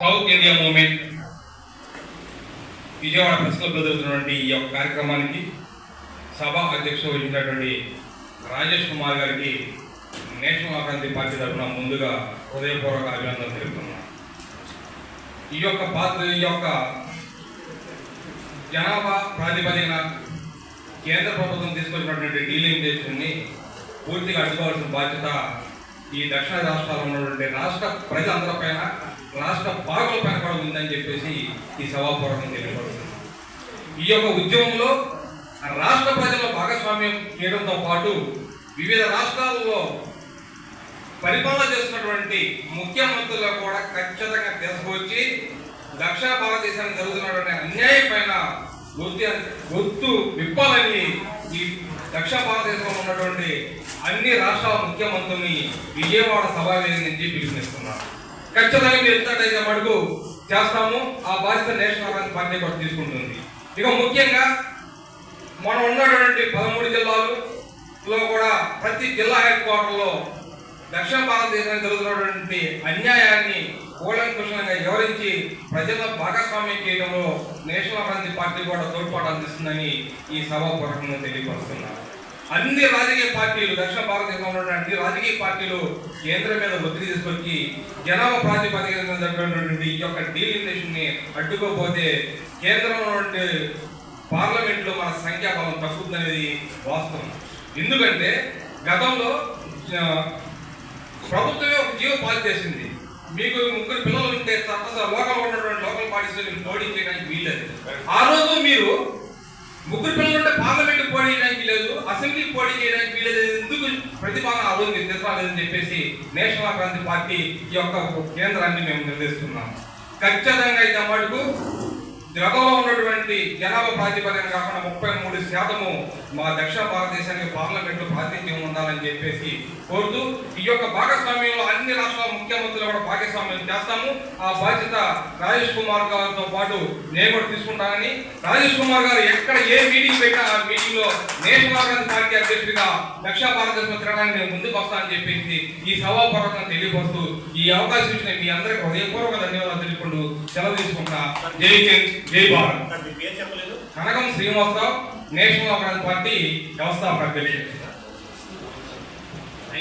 South India movement Vijayawada press క్లబ్లో జరుగుతున్నటువంటి ఈ యొక్క కార్యక్రమానికి సభా అధ్యక్షుడు వహించినటువంటి రాజేష్ కుమార్ గారికి నేషనల్ ఆక్రాంతి పార్టీ తరఫున ముందుగా హృదయపూర్వక అభినందనలు తెలుపుతున్నాను. ఈ యొక్క జనాభా ప్రాతిపదికన కేంద్ర ప్రభుత్వం తీసుకొచ్చినటువంటి డీలిమిటేషన్ని పూర్తిగా అడ్డుకోవాల్సిన బాధ్యత ఈ దక్షిణ రాష్ట్రాల్లో ఉన్నటువంటి రాష్ట్ర ప్రజలందరిపైన, రాష్ట్ర పాలకులపైన కూడా ఉందని చెప్పేసి ఈ సభాపూర్వకం తెలియపడుతుంది. ఈ యొక్క ఉద్యమంలో రాష్ట్ర ప్రజల భాగస్వామ్యం చేయడంతో పాటు వివిధ రాష్ట్రాల్లో పరిపాలన చేస్తున్నటువంటి ముఖ్యమంత్రులు కూడా ఖచ్చితంగా తీసుకువచ్చి దక్షిణ భారతదేశానికి జరుగుతున్నటువంటి అన్యాయం పైన గుర్తు విప్పాలని ఈ దక్షిణ భారతదేశంలో ఉన్నటువంటి అన్ని రాష్ట్రాల ముఖ్యమంత్రుల్ని విజయవాడ సభా వేదిక నుంచి పిలుపునిస్తున్నారు. ఖచ్చితంగా మీరు ఎంతటైతే మటుకు చేస్తాము, ఆ బాధ్యత నేషనల్ ఆక్రాంతి పార్టీ కూడా తీసుకుంటుంది. ఇక ముఖ్యంగా మనం ఉన్నటువంటి 13 జిల్లాలలో కూడా ప్రతి జిల్లా హెడ్ క్వార్టర్లో దక్షిణ భారతదేశానికి జరుగుతున్నటువంటి అన్యాయాన్ని కూలంకుషంగా వివరించి ప్రజలను భాగస్వామ్యం చేయడంలో నేషనల్ ఆక్రాంతి పార్టీ కూడా తోడ్పాటు అందిస్తుందని ఈ సభాపూర్వకంగా తెలియపరుస్తున్నారు. అన్ని రాజకీయ పార్టీలు, దక్షిణ భారతదేశంలో ఉన్న అన్ని రాజకీయ పార్టీలు కేంద్రం మీద ఒత్తిడి తీసుకొచ్చి జనాభా ప్రాతిపదికన జరిగినటువంటి ఈ యొక్క డీలిమిటేషన్ని అడ్డుకోకపోతే కేంద్రంలో నుండి పార్లమెంట్లో మన సంఖ్యాబలం తగ్గుతుందనేది వాస్తవం. ఎందుకంటే గతంలో ప్రభుత్వమే ఒక జీవో పాస్ చేసింది. మీకు 3 పిల్లలు ఉంటే లోకల్ ఉన్నటువంటి లోకల్ పార్టీస్లో మీరు పోటీ చేయడానికి వీల్లేదు. ఆ రోజు మీరు 3 పిల్లలు ఉంటే పార్లమెంట్ పోటీ చేయడానికి లేదు, అసెంబ్లీకి పోటీ చేయడానికి వీలేదు. ఎందుకు ప్రతిపాదన ఆ రోజు మీరు తెచ్చాలని చెప్పేసి నేషనల్ ఆక్రాంతి పార్టీ ఈ యొక్క కేంద్రాన్ని మేము నిర్దేశిస్తున్నాము. ఖచ్చితంగా అయితే మటుకు గతంలో ఉన్నటువంటి జనాభా ప్రాతిపదికన కాకుండా 33% మా దక్షిణ భారతదేశానికి పార్లమెంట్లో ప్రాతినిధ్యం ఉండాలని చెప్పేసి కోరుతూ ఈ యొక్క భాగస్వామ్యంలో అన్ని రాష్ట్రాల ముఖ్యమంత్రులు కూడా భాగస్వామ్యం చేస్తాము. ఆ బాధ్యత రాజేష్ కుమార్ గారితో పాటు నేను కూడా తీసుకుంటానని, రాజేష్ కుమార్ గారు ఎక్కడ ఏ మీటింగ్ పెట్టినా ఆ మీటింగ్ లో నేషనల్ ఆక్రాంతి పార్టీ అధ్యక్షుడిగా దక్షిణ భారతదేశంలో తిరగడానికి నేను ముందుకు వస్తానని చెప్పేసి ఈ సభాపూర్వకంగా తెలియపరుస్తూ ఈ అవకాశం ఇచ్చిన మీ అందరికీ హృదయపూర్వక ధన్యవాదాలు తెలుపుకుంటూ సెలవు తీసుకుంటా. జై హింద్, జై భారత్. కనకం శ్రీనివాసరావు, నేషనల్ ఆక్రాంతి పార్టీ వ్యవస్థాపక అధ్యక్షుడు.